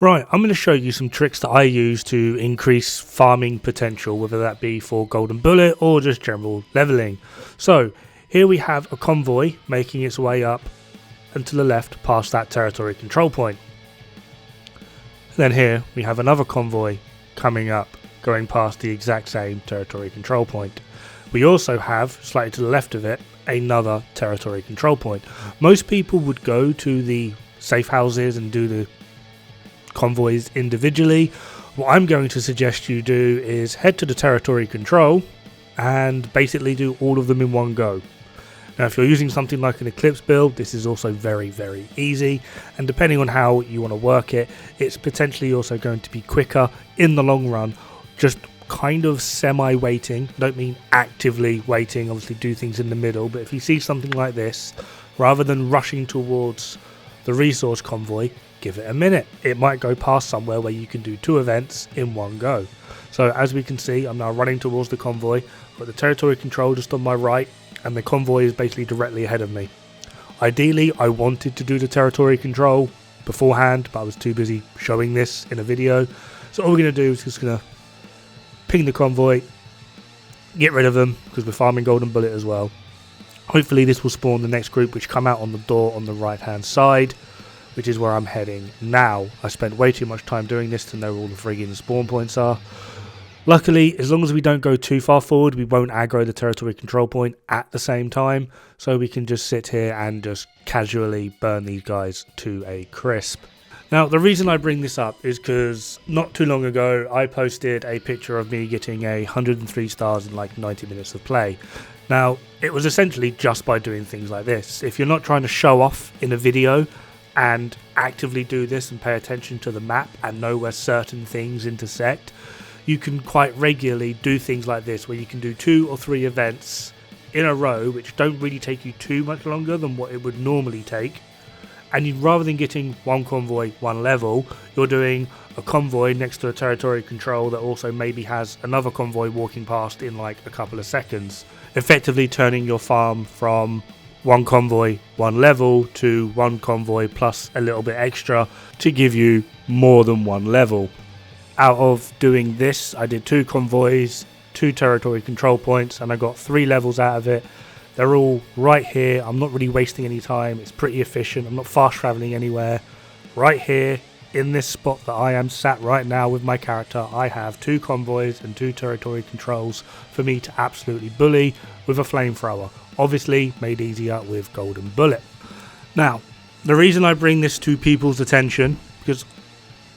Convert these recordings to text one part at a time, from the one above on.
Right, I'm going to show you some tricks that I use to increase farming potential, whether that be for golden bullet or just general leveling. So here we have a convoy making its way up and to the left past that territory control point. Then here we have another convoy coming up, going past the exact same territory control point. We also have, slightly to the left of it, another territory control point. Most people would go to the safe houses and do the convoys individually. What I'm going to suggest you do is head to the territory control and basically do all of them in one go. Now if you're using something like an Eclipse build, this is also very easy, and depending on how you want to work it, it's potentially also going to be quicker in the long run. Just kind of semi-waiting, don't mean actively waiting, obviously do things in the middle, but if you see something like this, rather than rushing towards the resource convoy, give it a minute. It might go past somewhere where you can do 2 events in one go. So as we can see, I'm now running towards the convoy, got the territory control just on my right, and the convoy is basically directly ahead of me. Ideally, I wanted to do the territory control beforehand, but I was too busy showing this in a video. So all we're going to do is just going to ping the convoy, get rid of them, because we're farming golden bullet as well. Hopefully this will spawn the next group, which come out on the door on the right hand side, which is where I'm heading now. I spent way too much time doing this to know where all the friggin' spawn points are. Luckily, as long as we don't go too far forward, we won't aggro the territory control point at the same time, so we can just sit here and just casually burn these guys to a crisp. Now, the reason I bring this up is because not too long ago, I posted a picture of me getting 103 stars in like 90 minutes of play. Now, it was essentially just by doing things like this. If you're not trying to show off in a video and actively do this and pay attention to the map and know where certain things intersect, you can quite regularly do things like this, where you can do 2 or 3 events in a row which don't really take you too much longer than what it would normally take, and rather than getting one convoy, one level, you're doing a convoy next to a territory control that also maybe has another convoy walking past in like a couple of seconds, effectively turning your farm from one convoy, one level, to one convoy plus a little bit extra to give you more than one level. Out of doing this, I did 2 convoys, 2 territory control points, and I got 3 levels out of it. They're all right here. I'm not really wasting any time. It's pretty efficient. I'm not fast traveling anywhere. Right here in this spot that I am sat right now with my character, I have 2 convoys and 2 territory controls for me to absolutely bully with a flamethrower. Obviously made easier with golden bullet. Now, the reason I bring this to people's attention, because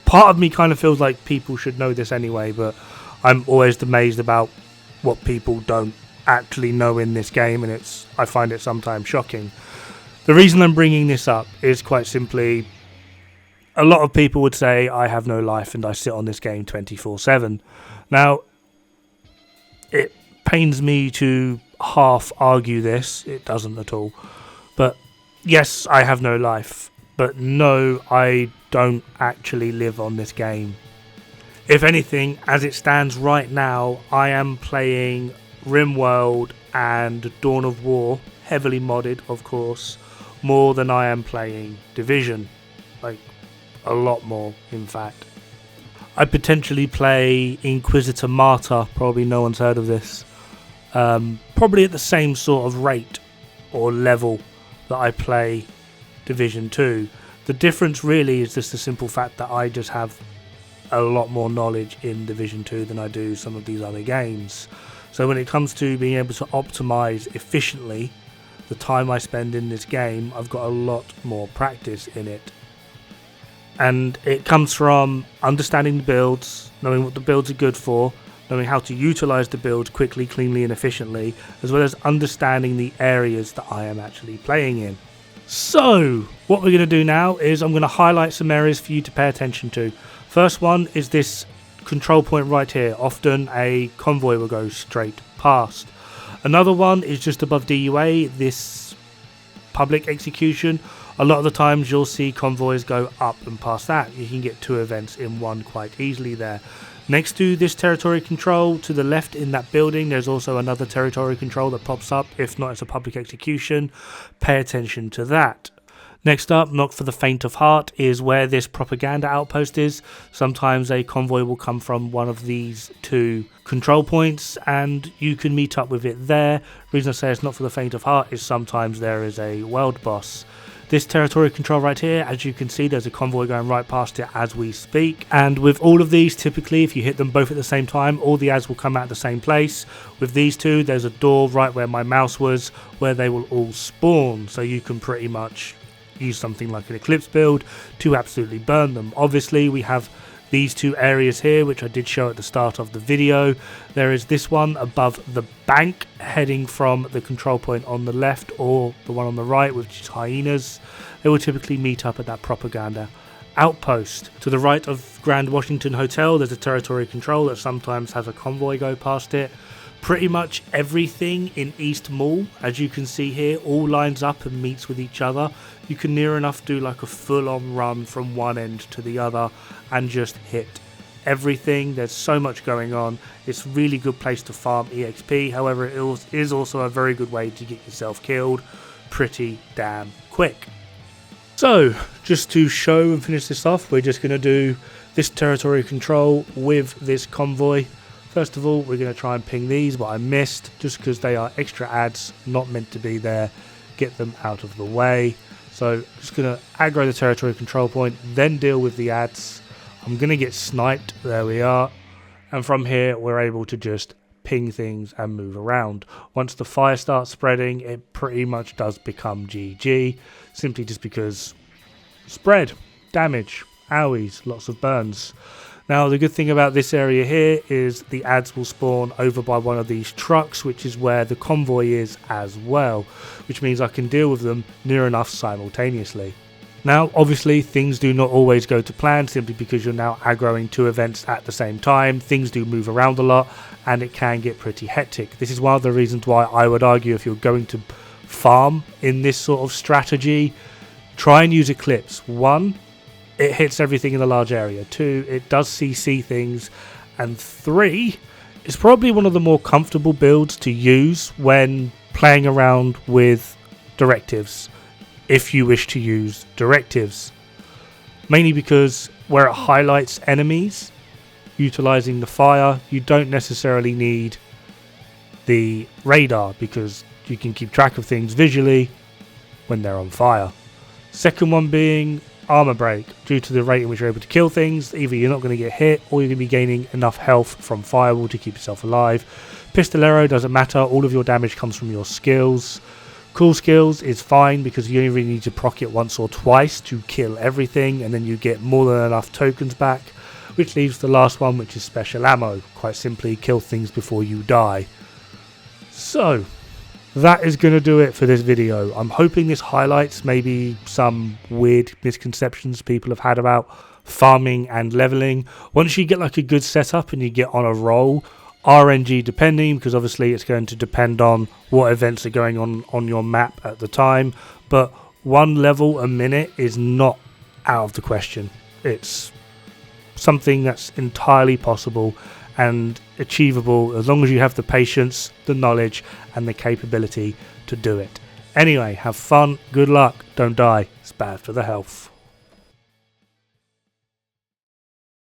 part of me kind of feels like people should know this anyway, but I'm always amazed about what people don't actually know in this game, and I find it sometimes shocking. The reason I'm bringing this up is quite simply, a lot of people would say I have no life and I sit on this game 24/7. Now, it pains me to half argue this, it doesn't at all, but yes, I have no life, but no, I don't actually live on this game. If anything, as it stands right now, I am playing RimWorld and Dawn of War, heavily modded of course, more than I am playing Division, like a lot more in fact. I potentially play Inquisitor Martyr, probably no one's heard of this, probably at the same sort of rate or level that I play Division 2. The difference really is just the simple fact that I just have a lot more knowledge in Division 2 than I do some of these other games. So when it comes to being able to optimize efficiently the time I spend in this game, I've got a lot more practice in it. And it comes from understanding the builds, knowing what the builds are good for, knowing how to utilize the builds quickly, cleanly and efficiently, as well as understanding the areas that I am actually playing in. So, what we're going to do now is I'm going to highlight some areas for you to pay attention to. First one is this control point right here. Often a convoy will go straight past. Another one is just above DUA, this public execution. A lot of the times you'll see convoys go up and past that. You can get 2 events in one quite easily there. Next to this territory control, to the left in that building, there's also another territory control that pops up. If not, it's a public execution. Pay attention to that. Next up, not for the faint of heart, is where this propaganda outpost is. Sometimes a convoy will come from one of these two control points and you can meet up with it there. The reason I say it's not for the faint of heart is sometimes there is a world boss. This territory control right here, as you can see, there's a convoy going right past it as we speak. And with all of these, typically, if you hit them both at the same time, all the ads will come out the same place. With these two, there's a door right where my mouse was, where they will all spawn. So you can pretty much use something like an Eclipse build to absolutely burn them. Obviously, we have these two areas here, which I did show at the start of the video. There is this one above the bank heading from the control point on the left, or the one on the right, which is hyenas. They will typically meet up at that propaganda outpost. To the right of Grand Washington Hotel, there's a territory control that sometimes has a convoy go past it. Pretty much everything in East Mall, as you can see here, all lines up and meets with each other. You can near enough do like a full-on run from one end to the other and just hit everything. There's so much going on. It's a really good place to farm EXP. However, it is also a very good way to get yourself killed pretty damn quick. So, just to show and finish this off, we're just going to do this territory control with this convoy. First of all, we're going to try and ping these, but I missed just because they are extra ads, not meant to be there. Get them out of the way. So just going to aggro the territory control point, then deal with the ads. I'm going to get sniped. There we are. And from here, we're able to just ping things and move around. Once the fire starts spreading, it pretty much does become GG. Simply just because spread, damage, owies, lots of burns. Now, the good thing about this area here is the ads will spawn over by one of these trucks, which is where the convoy is as well, which means I can deal with them near enough simultaneously. Now, obviously, things do not always go to plan simply because you're now aggroing two events at the same time. Things do move around a lot and it can get pretty hectic. This is one of the reasons why I would argue if you're going to farm in this sort of strategy, try and use Eclipse. 1, it hits everything in a large area. 2, it does CC things. And 3, it's probably one of the more comfortable builds to use when playing around with directives, if you wish to use directives. Mainly because where it highlights enemies, utilizing the fire, you don't necessarily need the radar because you can keep track of things visually when they're on fire. Second one being armor break. Due to the rate in which you're able to kill things, either you're not going to get hit or you're going to be gaining enough health from fireball to keep yourself alive. Pistolero doesn't matter, all of your damage comes from your skills. Cool skills is fine because you only really need to proc it once or twice to kill everything, and then you get more than enough tokens back, which leaves the last one, which is special ammo. Quite simply, kill things before you die. So that is going to do it for this video. I'm hoping this highlights maybe some weird misconceptions people have had about farming and leveling. Once you get like a good setup and you get on a roll, RNG depending, because obviously it's going to depend on what events are going on your map at the time, but 1 level a minute is not out of the question. It's something that's entirely possible and achievable as long as you have the patience, the knowledge and the capability to do it. Anyway, have fun, good luck, don't die, it's bad for the health.